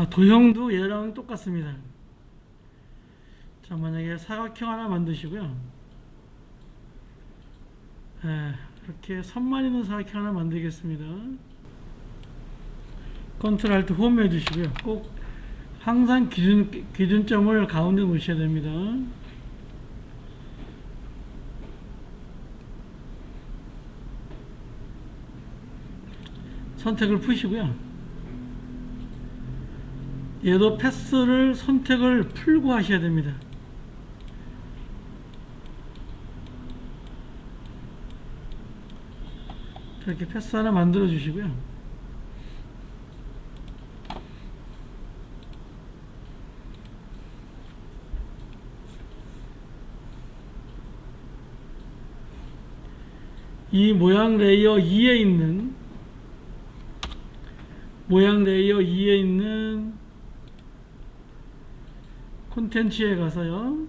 도형도 얘랑 똑같습니다. 자, 만약에 사각형 하나 만드시고요. 이렇게 선만 있는 사각형 하나 만들겠습니다. 컨트롤 알트 홈 해주시고요. 꼭 항상 기준점을 가운데 놓으셔야 됩니다. 선택을 푸시고요. 얘도 패스를 선택을 풀고 하셔야 됩니다. 이렇게 패스 하나 만들어 주시고요. 이 모양 레이어 2에 있는 콘텐츠에 가서요.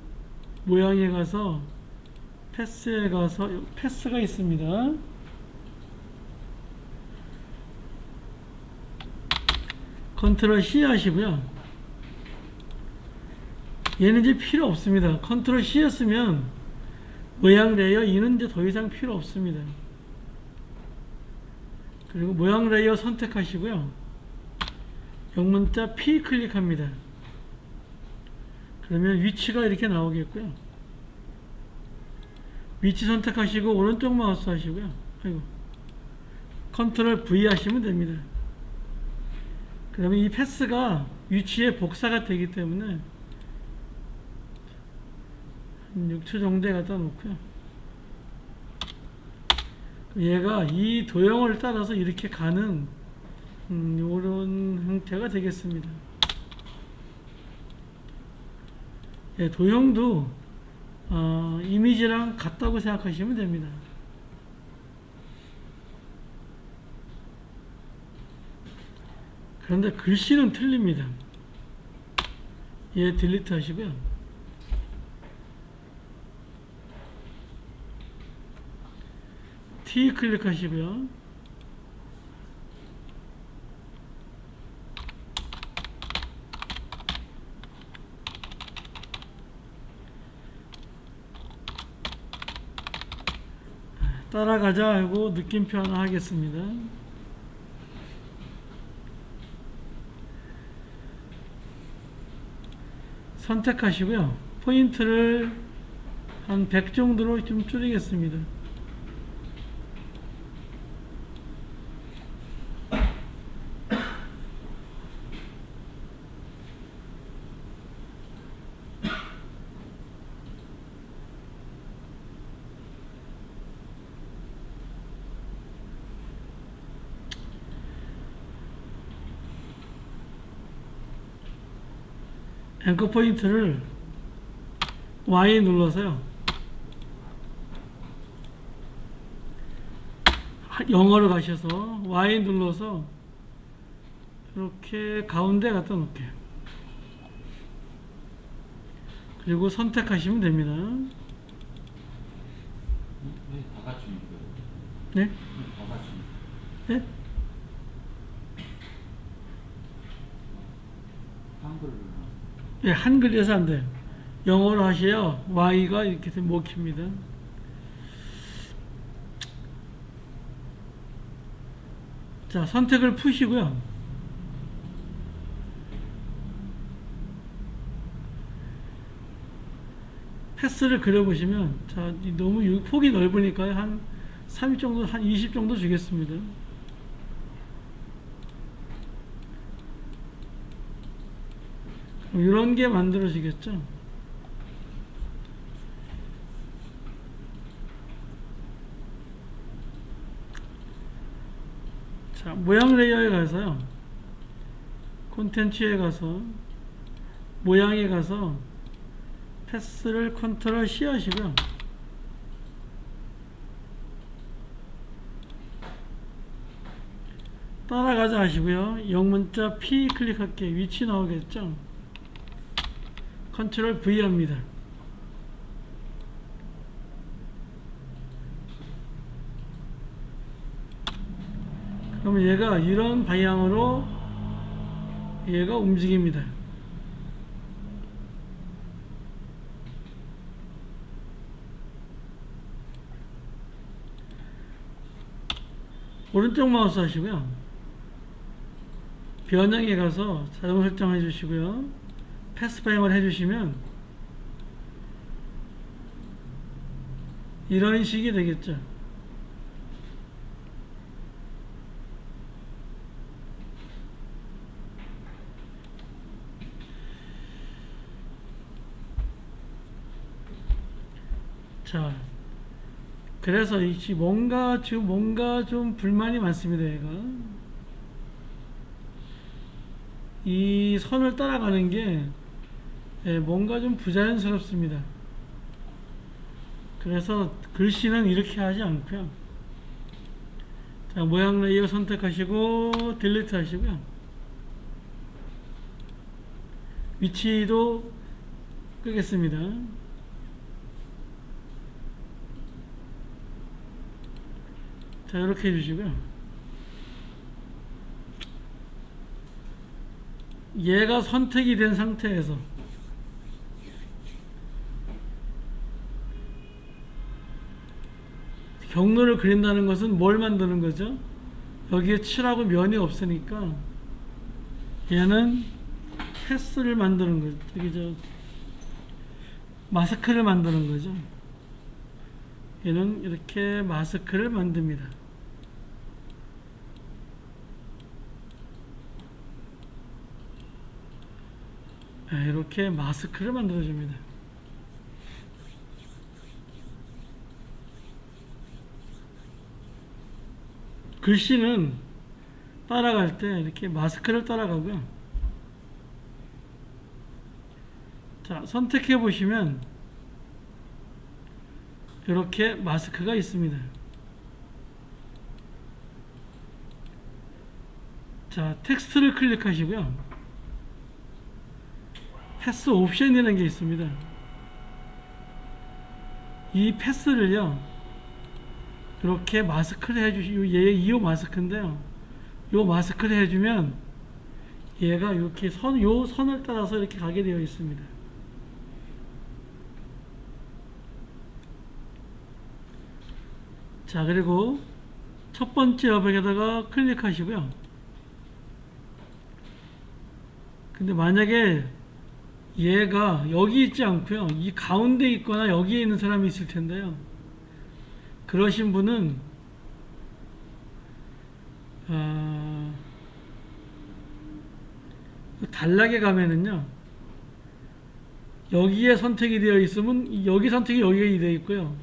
모양에 가서 패스에 가서 패스가 있습니다. 컨트롤 C 하시고요. 얘는 이제 필요 없습니다. 컨트롤 C였으면 모양 레이어 2는 이제 더 이상 필요 없습니다. 그리고 모양 레이어 선택하시고요. 영문자 P 클릭합니다. 그러면 위치가 이렇게 나오겠고요. 위치 선택하시고 오른쪽 마우스 하시고요. 컨트롤 V 하시면 됩니다. 그러면 이 패스가 위치에 복사가 되기 때문에 한 6초 정도에 갖다 놓고요. 얘가 이 도형을 따라서 이렇게 가는 이런 형태가 되겠습니다. 도형도 이미지랑 같다고 생각하시면 됩니다. 그런데 글씨는 틀립니다. 얘 딜리트 하시고요. T 클릭하시고요. 따라가자 하고 느낌표 하나 하겠습니다. 선택하시고요. 포인트를 한 100 정도로 좀 줄이겠습니다. 앵커 포인트를 Y 눌러서요. 영어로 가셔서 Y 눌러서 이렇게 가운데 갖다 놓을게요. 그리고 선택하시면 됩니다. 다 같이 읽어요? 네? 다 같이 네? 한글로 예, 한글에서 안 돼요. 영어로 하셔야 Y가 이렇게 먹힙니다. 자, 선택을 푸시고요. 패스를 그려보시면, 자, 너무 폭이 넓으니까요. 한 30 정도, 한 20 정도 주겠습니다. 이런 게 만들어지겠죠. 자, 모양 레이어에 가서요. 콘텐츠에 가서 모양에 가서 패스를 컨트롤 C 하시고요. 따라가자 하시고요. 영문자 P 클릭할게요. 위치 나오겠죠. 컨트롤 V 합니다. 그러면 얘가 이런 방향으로 얘가 움직입니다. 오른쪽 마우스 하시고요. 변형에 가서 자동 설정해 주시고요. 패스파잉을 해 주시면 이런 식이 되겠죠. 자, 그래서 뭔가 좀 불만이 많습니다. 얘가 이 선을 따라가는 게 뭔가 좀 부자연스럽습니다. 그래서 글씨는 이렇게 하지 않고요. 자, 모양 레이어 선택하시고 딜리트 하시고요. 위치도 끄겠습니다. 자, 이렇게 해주시고요. 얘가 선택이 된 상태에서 경로를 그린다는 것은 뭘 만드는 거죠? 여기에 칠하고 면이 없으니까 얘는 패스를 만드는 거죠. 저기 마스크를 만드는 거죠. 얘는 이렇게 마스크를 만듭니다. 이렇게 마스크를 만들어줍니다. 글씨는 따라갈 때 이렇게 마스크를 따라가고요. 자, 선택해 보시면 이렇게 마스크가 있습니다. 자, 텍스트를 클릭하시고요. 패스 옵션이라는 게 있습니다. 이 패스를요, 이렇게 마스크를 해주시고, 얘 이 마스크인데요. 요 마스크를 해주면 얘가 이렇게 요 선을 따라서 이렇게 가게 되어 있습니다. 자, 그리고 첫 번째 여백에다가 클릭하시고요. 근데 만약에 얘가 여기 있지 않고요, 이 가운데 있거나 여기에 있는 사람이 있을 텐데요. 그러신 분은 단락에 가면은요, 여기에 선택이 되어 있으면 여기 선택이 여기에 되어 있고요,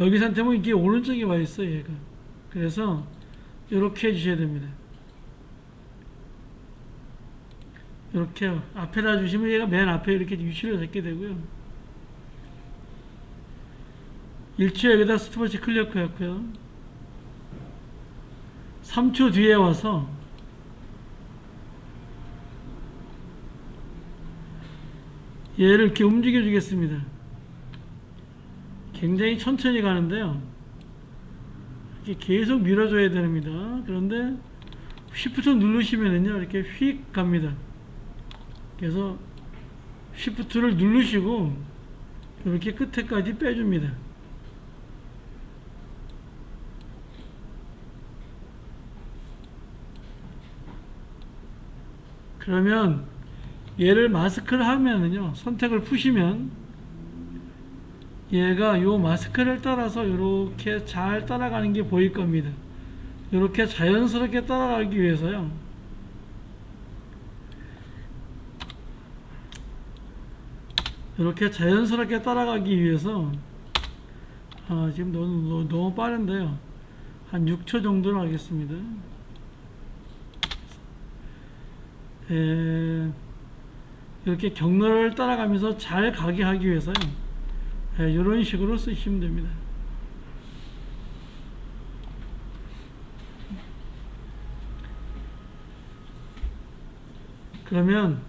여기 선택은 이게 오른쪽에 와 있어요. 얘가. 그래서 이렇게 해주셔야 됩니다. 이렇게 앞에다 주시면 얘가 맨 앞에 이렇게 위치를 잡게 되고요. 1초 여기다 스톱워치 클릭했고요. 3초 뒤에 와서 얘를 이렇게 움직여 주겠습니다. 굉장히 천천히 가는데요, 이렇게 계속 밀어줘야 됩니다. 그런데 Shift 누르시면은요, 이렇게 휙 갑니다. 그래서 Shift를 누르시고 이렇게 끝에까지 빼줍니다. 그러면 얘를 마스크를 하면은요, 선택을 푸시면 얘가 요 마스크를 따라서 이렇게 잘 따라가는 게 보일 겁니다. 이렇게 자연스럽게 따라가기 위해서요, 이렇게 자연스럽게 따라가기 위해서 지금 너무 빠른데요, 한 6초 정도로 하겠습니다. 이렇게 경로를 따라가면서 잘 가게 하기 위해서요, 이런 식으로 쓰시면 됩니다. 그러면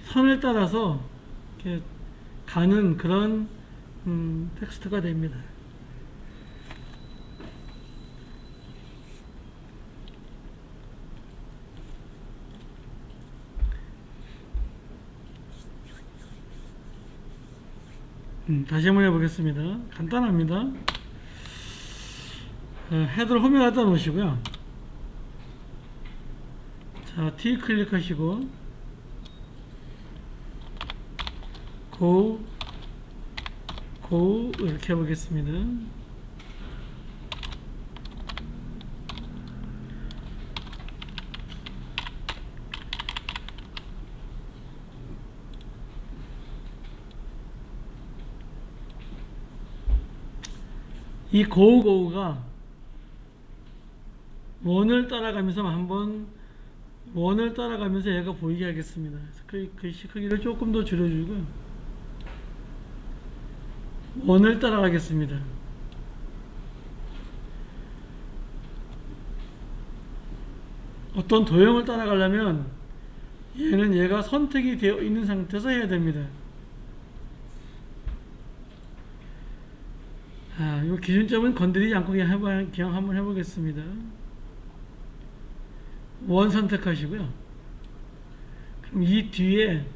선을 따라서 이렇게 가는 그런 텍스트가 됩니다. 다시 한번 해보겠습니다. 간단합니다. 헤더를 홈에 갖다 놓으시고요. 자, T 클릭하시고 go 이렇게 해보겠습니다. 이 고우고우가 원을 따라가면서 한번 원을 따라가면서 얘가 보이게 하겠습니다. 글씨 크기를 조금 더 줄여주고요. 원을 따라가겠습니다. 어떤 도형을 따라가려면 얘가 선택이 되어 있는 상태에서 해야 됩니다. 이 기준점은 건드리지 않고 그냥 한번 해보겠습니다. 원 선택하시고요. 그럼 이 뒤에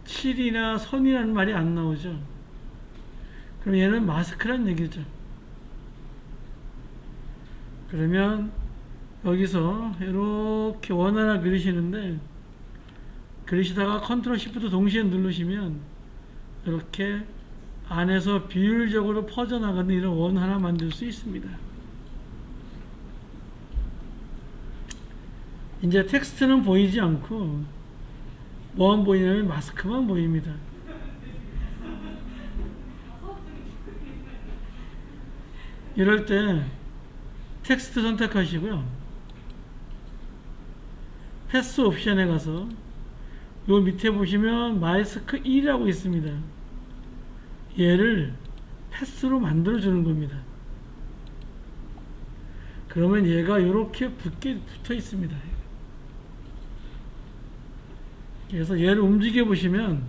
7이나 선이라는 말이 안 나오죠. 그럼 얘는 마스크란 얘기죠. 그러면 여기서 이렇게 원 하나 그리시는데, 그리시다가 컨트롤 시프트 동시에 누르시면 이렇게 안에서 비율적으로 퍼져나가는 이런 원 하나 만들 수 있습니다. 이제 텍스트는 보이지 않고 뭐만 보이냐면 마스크만 보입니다. 이럴 때 텍스트 선택하시고요. 패스 옵션에 가서 요 밑에 보시면 마스크 1이라고 있습니다. 얘를 패스로 만들어 주는 겁니다. 그러면 얘가 이렇게 붙어 있습니다. 그래서 얘를 움직여 보시면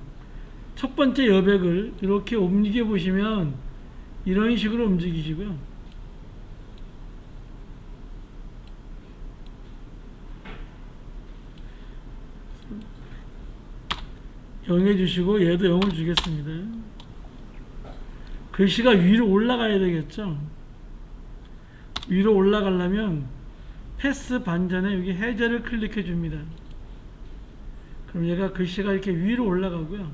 첫 번째 여백을 이렇게 움직여 보시면 이런 식으로 움직이시고요. 영 해주시고 얘도 0을 주겠습니다. 글씨가 위로 올라가야 되겠죠. 위로 올라가려면 패스 반전에 여기 해제를 클릭해 줍니다. 그럼 얘가 글씨가 이렇게 위로 올라가고요.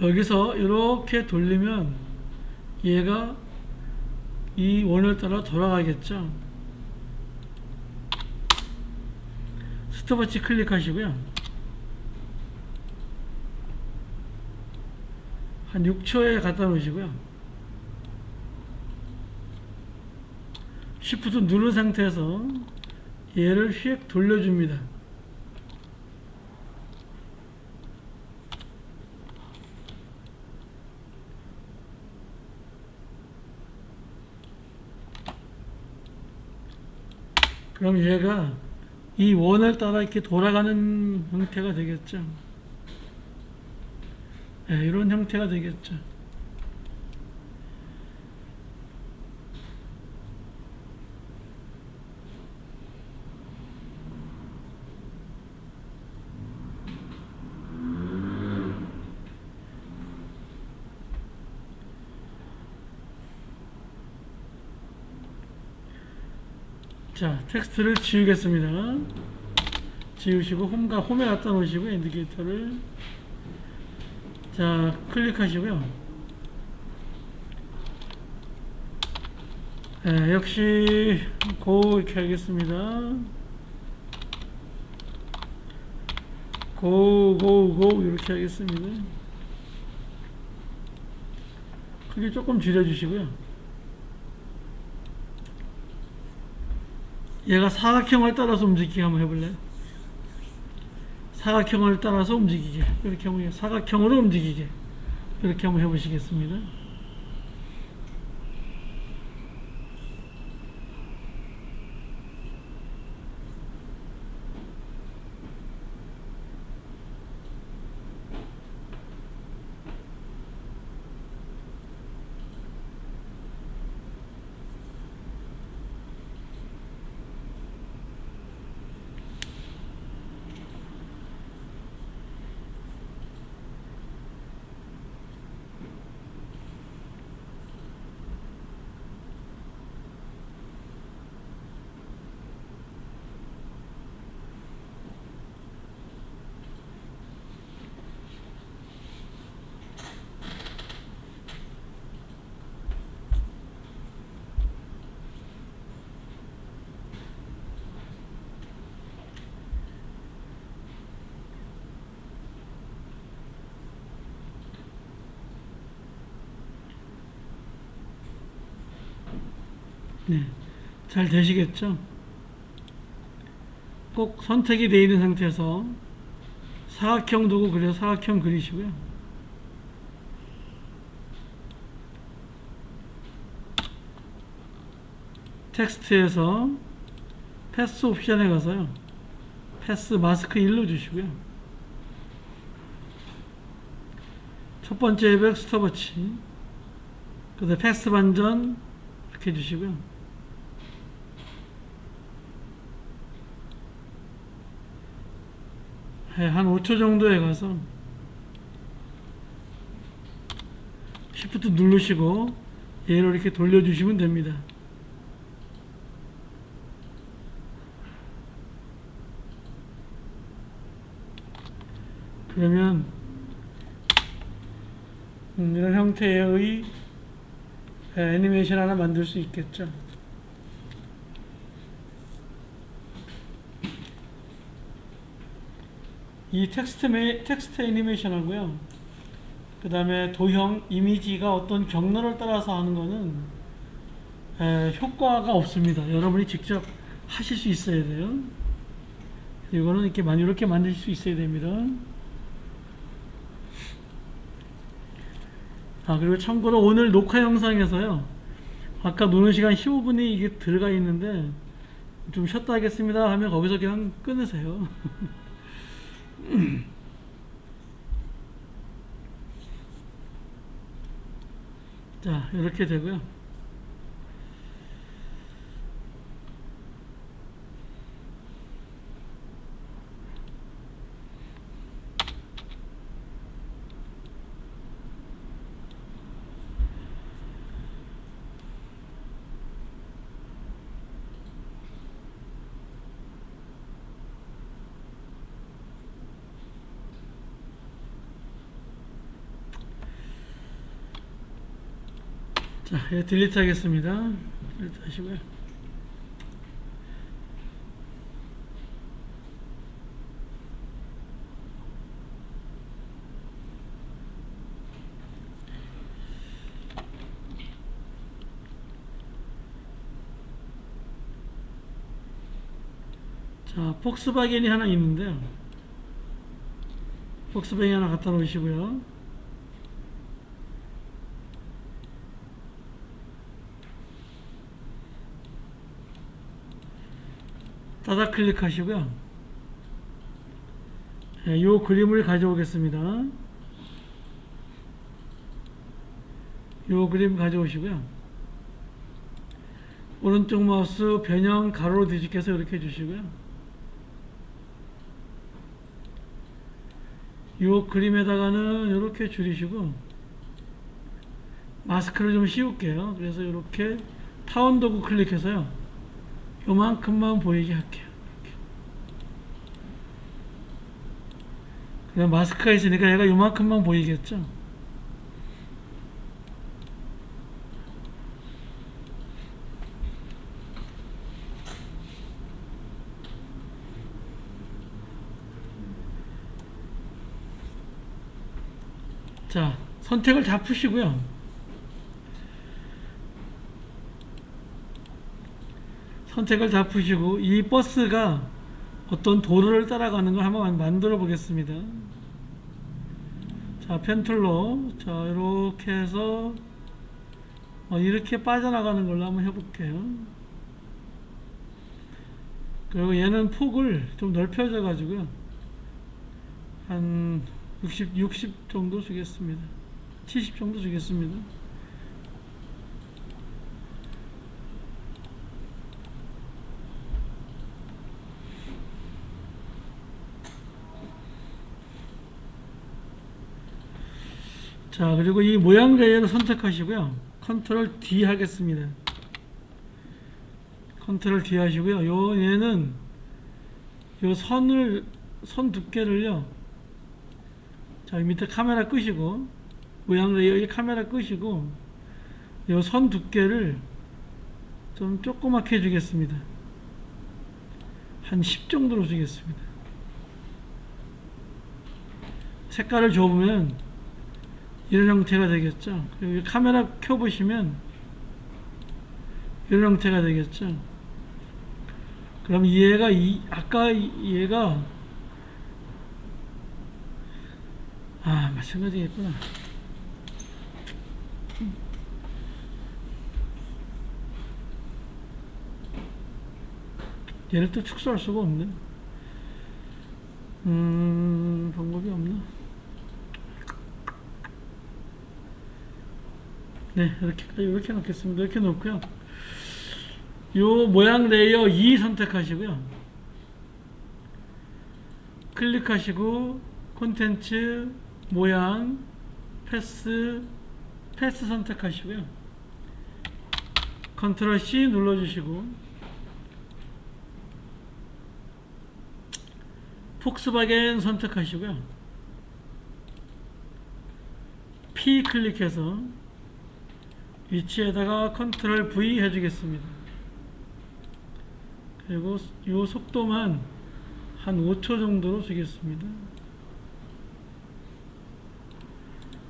여기서 이렇게 돌리면 얘가 이 원을 따라 돌아가겠죠. 스톱워치 클릭하시고요. 한 6초에 갖다 놓으시고요. 쉬프트 누른 상태에서 얘를 휙 돌려줍니다. 그럼 얘가 이 원을 따라 이렇게 돌아가는 형태가 되겠죠. 네, 이런 형태가 되겠죠. 자, 텍스트를 지우겠습니다. 지우시고 홈에 갖다 놓으시고 인디케이터를 자 클릭하시고요. 네, 역시 고 이렇게 하겠습니다. 고 이렇게 하겠습니다. 크기 조금 줄여주시고요. 얘가 사각형을 따라서 움직이게 한번 해볼래요? 사각형을 따라서 움직이게, 이렇게 한번 사각형으로 움직이게, 이렇게 한번 해보시겠습니다. 네, 잘 되시겠죠? 꼭 선택이 되어 있는 상태에서 사각형 두고 그래서 사각형 그리시고요. 텍스트에서 패스 옵션에 가서요. 패스 마스크 1로 주시고요. 첫 번째 외벽 스톱워치, 그 다음에 패스 반전 이렇게 해주시고요. 네, 한 5초 정도에 가서 Shift 누르시고 얘를 이렇게 돌려주시면 됩니다. 그러면 이런 형태의 애니메이션 하나 만들 수 있겠죠. 이 텍스트 애니메이션 하고요. 그 다음에 도형, 이미지가 어떤 경로를 따라서 하는 거는 효과가 없습니다. 여러분이 직접 하실 수 있어야 돼요. 이거는 이렇게 만드실 수 있어야 됩니다. 그리고 참고로 오늘 녹화 영상에서요, 아까 노는 시간 15분이 이게 들어가 있는데 좀 쉬었다 하겠습니다 하면 거기서 그냥 끊으세요. 자, 이렇게 되고요. 자, 예, 딜리트 하겠습니다. 딜리트 하시고요. 자, 폭스바겐이 하나 있는데요. 폭스바겐 하나 갖다 놓으시고요. 따다 클릭하시고요. 이 그림을 가져오겠습니다. 이 그림 가져오시고요. 오른쪽 마우스 변형 가로로 뒤집혀서 이렇게 해주시고요. 이 그림에다가는 이렇게 줄이시고 마스크를 좀 씌울게요. 그래서 이렇게 타원 도구 클릭해서요, 요만큼만 보이게 할게요. 그냥 마스크가 있으니까 얘가 요만큼만 보이겠죠. 자, 선택을 다 푸시고요. 선택을 다 푸시고 이 버스가 어떤 도로를 따라가는 걸 한번 만들어 보겠습니다. 자, 펜툴로 자 이렇게 해서 이렇게 빠져나가는 걸로 한번 해볼게요. 그리고 얘는 폭을 좀 넓혀져 가지고요, 한 60 정도 주겠습니다. 70 정도 주겠습니다. 자, 그리고 이 모양 레이어를 선택하시고요. 컨트롤 D 하겠습니다. 컨트롤 D 하시고요. 얘는 선 두께를요, 자, 밑에 카메라 끄시고, 모양 레이어에 카메라 끄시고, 요 선 두께를 좀 조그맣게 해주겠습니다. 한 10 정도로 주겠습니다. 색깔을 줘보면 이런 형태가 되겠죠. 여기 카메라 켜보시면 이런 형태가 되겠죠. 그럼 얘가 아까 얘가 마찬가지겠구나. 얘를 또 축소할 수가 없네. 방법이 없나? 네, 이렇게 놓겠습니다. 이렇게 놓고요. 요 모양 레이어 2 선택하시고요. 클릭하시고 콘텐츠 모양 패스 선택하시고요. 컨트롤 C 눌러주시고 폭스바겐 선택하시고요. P 클릭해서 위치에다가 컨트롤 V 해주겠습니다. 그리고 이 속도만 한 5초 정도로 주겠습니다.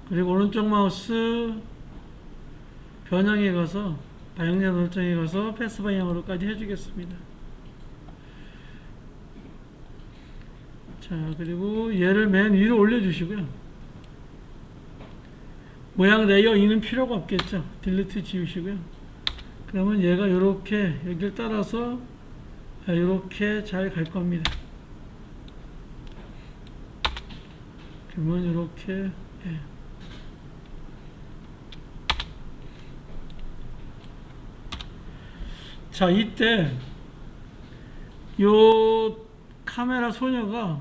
그리고 오른쪽 마우스 변형에 가서 방향제 설정에 가서 패스 방향으로까지 해주겠습니다. 자, 그리고 얘를 맨 위로 올려주시고요. 모양 레이어 2는 필요가 없겠죠. 딜리트 지우시고요. 그러면 얘가 이렇게 여기를 따라서 이렇게 잘 갈 겁니다. 그러면 이렇게 자, 이때 요 카메라 소녀가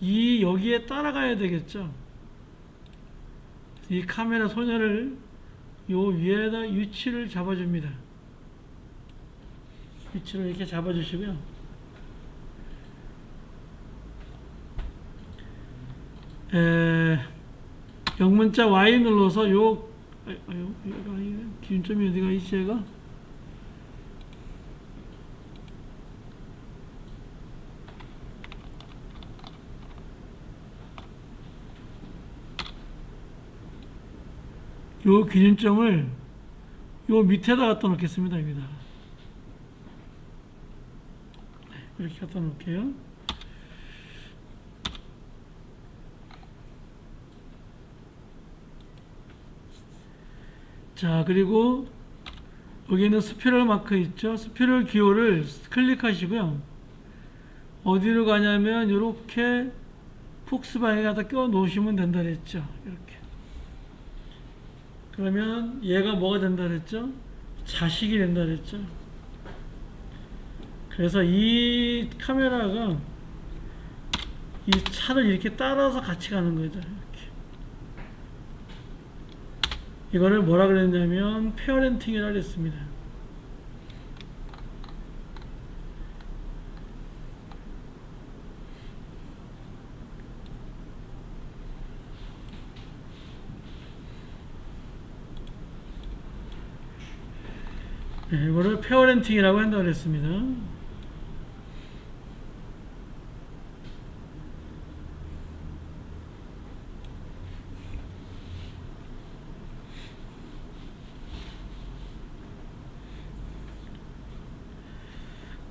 여기에 따라가야 되겠죠. 이 카메라 소녀를 요 위에다 위치를 잡아줍니다. 위치를 이렇게 잡아주시고요. 영문자 Y 눌러서 기준점이 어디가 있지 얘가? 요 기준점을 요 밑에다 갖다 놓겠습니다. 여기다. 이렇게 갖다 놓을게요. 자, 그리고 여기는 스피럴 마크 있죠. 스피럴 기호를 클릭하시고요. 어디로 가냐면 이렇게 폭스 방향에 갖다 껴 놓으시면 된다 그랬죠. 이렇게. 그러면 얘가 뭐가 된다 그랬죠? 자식이 된다 그랬죠. 그래서 이 카메라가 이 차를 이렇게 따라서 같이 가는 거죠. 이렇게. 이거를 뭐라 그랬냐면 페어렌팅이라 그랬습니다. 네, 이거를 페어렌팅이라고 한다고 그랬습니다.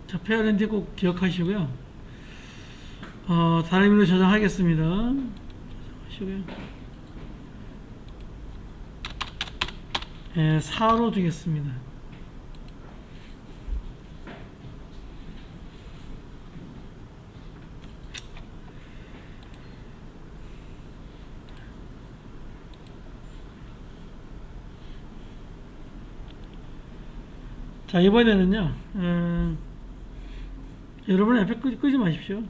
자, 페어렌팅 꼭 기억하시고요. 다른 의미로 저장하겠습니다. 저장하시고요. 4로 두겠습니다. 자, 이번에는요, 여러분 에펙 끄지 마십시오.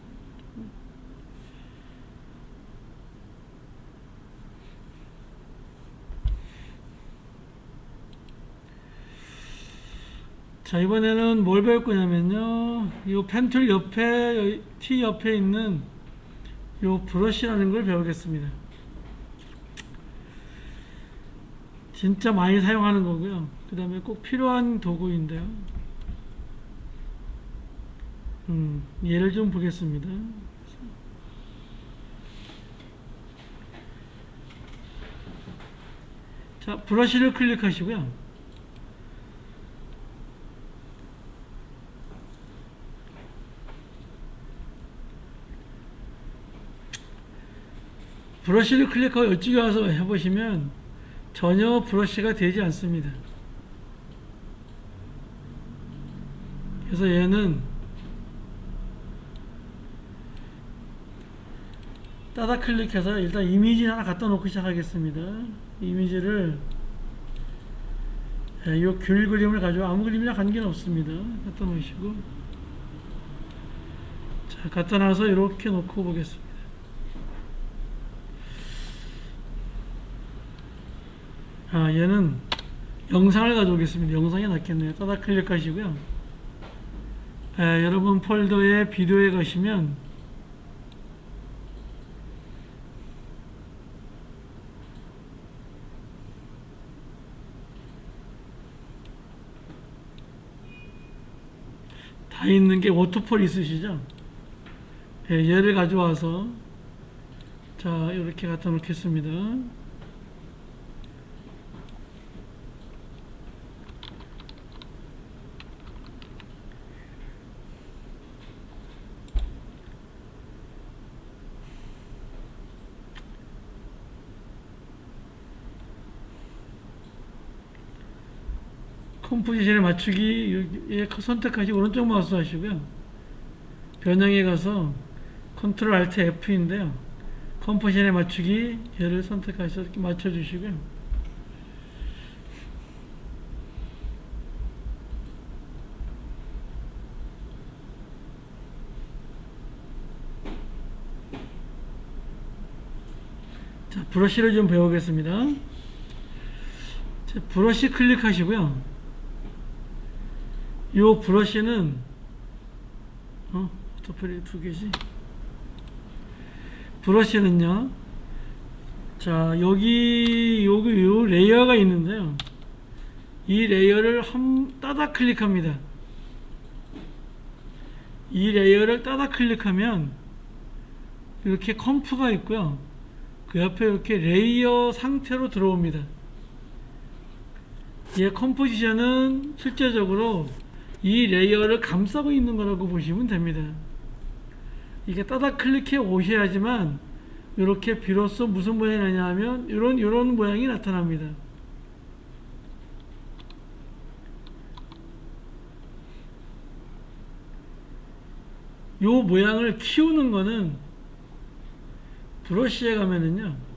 자, 이번에는 뭘 배울 거냐면요, 이 펜툴 옆에, T 옆에 있는 이 브러쉬라는 걸 배우겠습니다. 진짜 많이 사용하는 거고요. 그 다음에 꼭 필요한 도구인데요. 예를 좀 보겠습니다. 자, 브러쉬를 클릭하시고요. 브러쉬를 클릭하고 이쪽에 와서 해보시면 전혀 브러쉬가 되지 않습니다. 그래서 얘는 따다 클릭해서 일단 이미지 하나 갖다 놓고 시작하겠습니다. 이미지를 이 귤 그림을 가지고 아무 그림이나 관계는 없습니다. 갖다 놓으시고, 자, 갖다 놔서 이렇게 놓고 보겠습니다. 얘는 영상을 가져오겠습니다. 영상이 낫겠네요. 따다 클릭하시고요. 여러분 폴더에 비디오에 가시면 다 있는 게 워터폴 있으시죠? 얘를 가져와서 자, 이렇게 갖다 놓겠습니다. 컴포지션에 맞추기 선택하시고 오른쪽 마우스 하시고요. 변형에 가서 컨트롤 알트 F인데요. 컴포지션에 맞추기 얘를 선택하셔서 이렇게 맞춰주시고요. 자, 브러쉬를 좀 배우겠습니다. 자, 브러쉬 클릭하시고요. 이 브러쉬는 워터폴이 두 개지. 브러쉬는요, 자, 여기 요 레이어가 있는데요. 이 레이어를 따다 클릭합니다. 이 레이어를 따다 클릭하면 이렇게 컴프가 있고요. 그 옆에 이렇게 레이어 상태로 들어옵니다. 이 컴포지션은 실제적으로 이 레이어를 감싸고 있는 거라고 보시면 됩니다. 이게 따다 클릭해 오셔야지만 이렇게 비로소 무슨 모양이 나냐 하면 이런 모양이 나타납니다. 요 모양을 키우는 거는 브러쉬에 가면은요,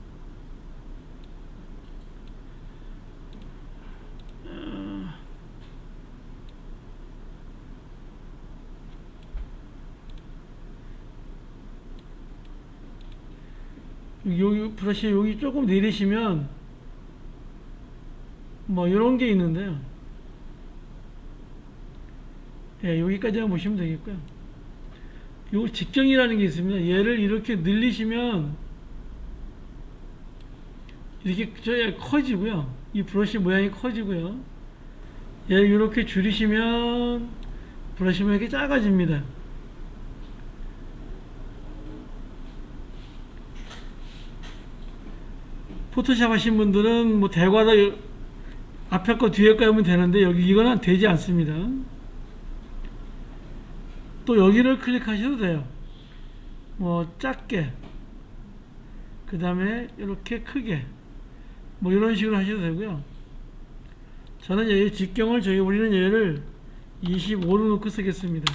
여기 브러쉬 여기 조금 내리시면 뭐 이런 게 있는데요. 여기까지만 보시면 되겠고요. 요 직경이라는 게 있습니다. 얘를 이렇게 늘리시면 이렇게 커지고요. 이 브러쉬 모양이 커지고요. 얘를 이렇게 줄이시면 브러쉬 모양이 작아집니다. 포토샵 하신 분들은 뭐 대괄호 앞에 거 뒤에 거 하면 되는데 이거는 되지 않습니다. 또 여기를 클릭하셔도 돼요. 뭐 작게, 그 다음에 이렇게 크게, 뭐 이런 식으로 하셔도 되고요. 저는 얘 직경을 우리는 얘를 25로 놓고 쓰겠습니다.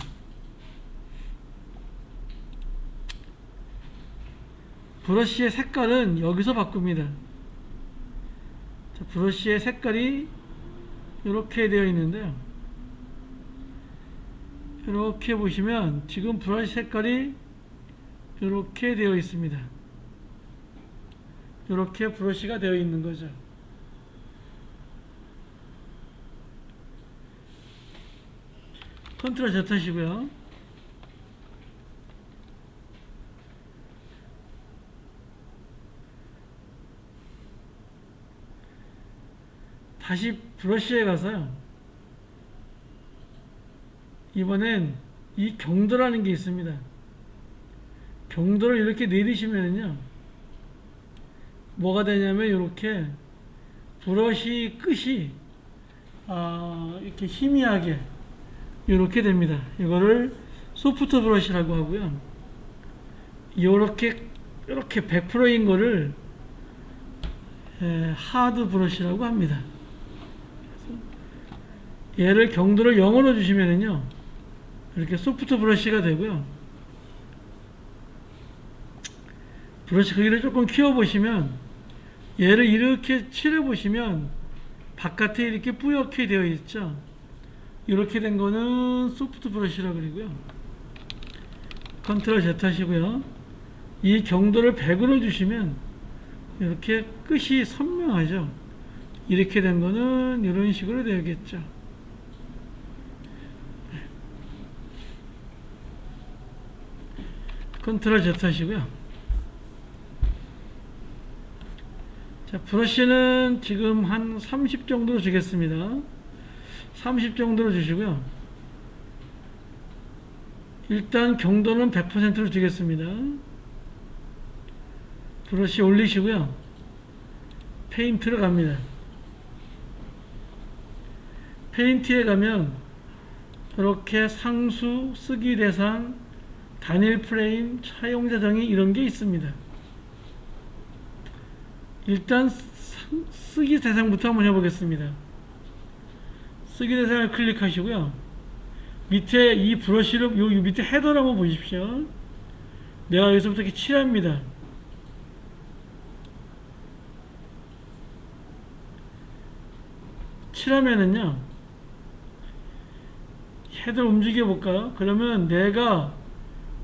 브러쉬의 색깔은 여기서 바꿉니다. 자, 브러쉬의 색깔이 이렇게 되어 있는데요. 이렇게 보시면 지금 브러쉬 색깔이 이렇게 되어 있습니다. 이렇게 브러쉬가 되어 있는 거죠. 컨트롤 Z 하시고요. 다시 브러쉬에 가서요. 이번엔 이 경도라는 게 있습니다. 경도를 이렇게 내리시면요, 뭐가 되냐면 이렇게 브러쉬 끝이 이렇게 희미하게 이렇게 됩니다. 이거를 소프트 브러쉬라고 하고요. 이렇게 이렇게 100%인 거를 하드 브러쉬라고 합니다. 얘를 경도를 0으로 주시면은요, 이렇게 소프트 브러쉬가 되고요. 브러쉬 크기를 조금 키워보시면, 얘를 이렇게 칠해보시면 바깥에 이렇게 뿌옇게 되어 있죠. 이렇게 된 거는 소프트 브러쉬라고 그러고요. 컨트롤 Z 하시고요. 이 경도를 100으로 주시면 이렇게 끝이 선명하죠. 이렇게 된 거는 이런 식으로 되겠죠. 컨트롤 Z 하시고요. 자, 브러쉬는 지금 한 30 정도로 주겠습니다. 30 정도로 주시고요. 일단 경도는 100%로 주겠습니다. 브러쉬 올리시고요. 페인트로 갑니다. 페인트에 가면 이렇게 상수, 쓰기 대상, 단일 프레임, 사용자 정의 이런 게 있습니다. 일단 쓰기 대상부터 한번 해보겠습니다. 쓰기 대상을 클릭하시고요. 밑에 이 브러쉬를 요 밑에 헤더를 한번 보십시오. 내가 여기서부터 이렇게 칠합니다. 칠하면은요, 헤더를 움직여 볼까요? 그러면 내가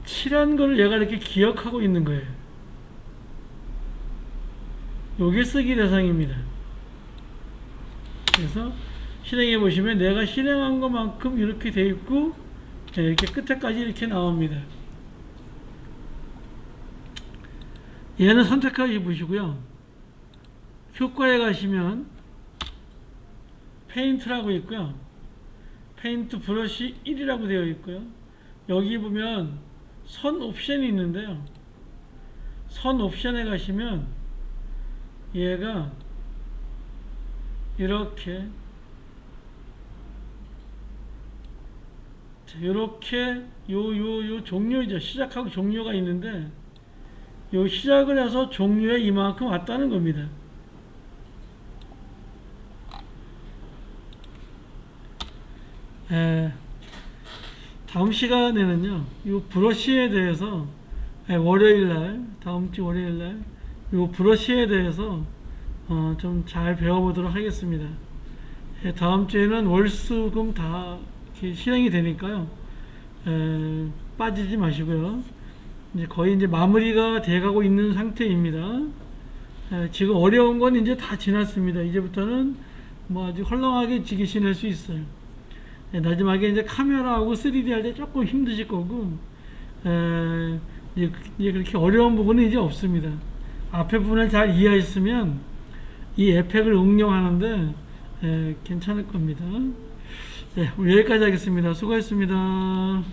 칠한 거를 얘가 이렇게 기억하고 있는 거예요. 요게 쓰기 대상입니다. 그래서 실행해 보시면 내가 실행한 것만큼 이렇게 돼 있고, 이렇게 끝에까지 이렇게 나옵니다. 얘는 선택하시 보시고요. 효과에 가시면 페인트라고 있고요. 페인트 브러쉬 1이라고 되어 있고요. 여기 보면 선 옵션이 있는데요. 선 옵션에 가시면 얘가 이렇게 요 종료이죠. 시작하고 종료가 있는데, 요 시작을 해서 종료에 이만큼 왔다는 겁니다. 다음 시간에는요, 이 브러쉬에 대해서 월요일날, 다음 주 월요일날 이 브러쉬에 대해서 좀 잘 배워보도록 하겠습니다. 다음 주에는 월수금 다 이렇게 실행이 되니까요, 빠지지 마시고요. 이제 거의 이제 마무리가 돼가고 있는 상태입니다. 지금 어려운 건 이제 다 지났습니다. 이제부터는 뭐 아주 헐렁하게 지기시낼 수 있어요. 마지막에 이제 카메라하고 3D 할 때 조금 힘드실 거고, 이제 그렇게 어려운 부분은 이제 없습니다. 앞에 부분을 잘 이해했으면 이 에펙을 응용하는데 괜찮을 겁니다. 네, 오늘 여기까지 하겠습니다. 수고했습니다.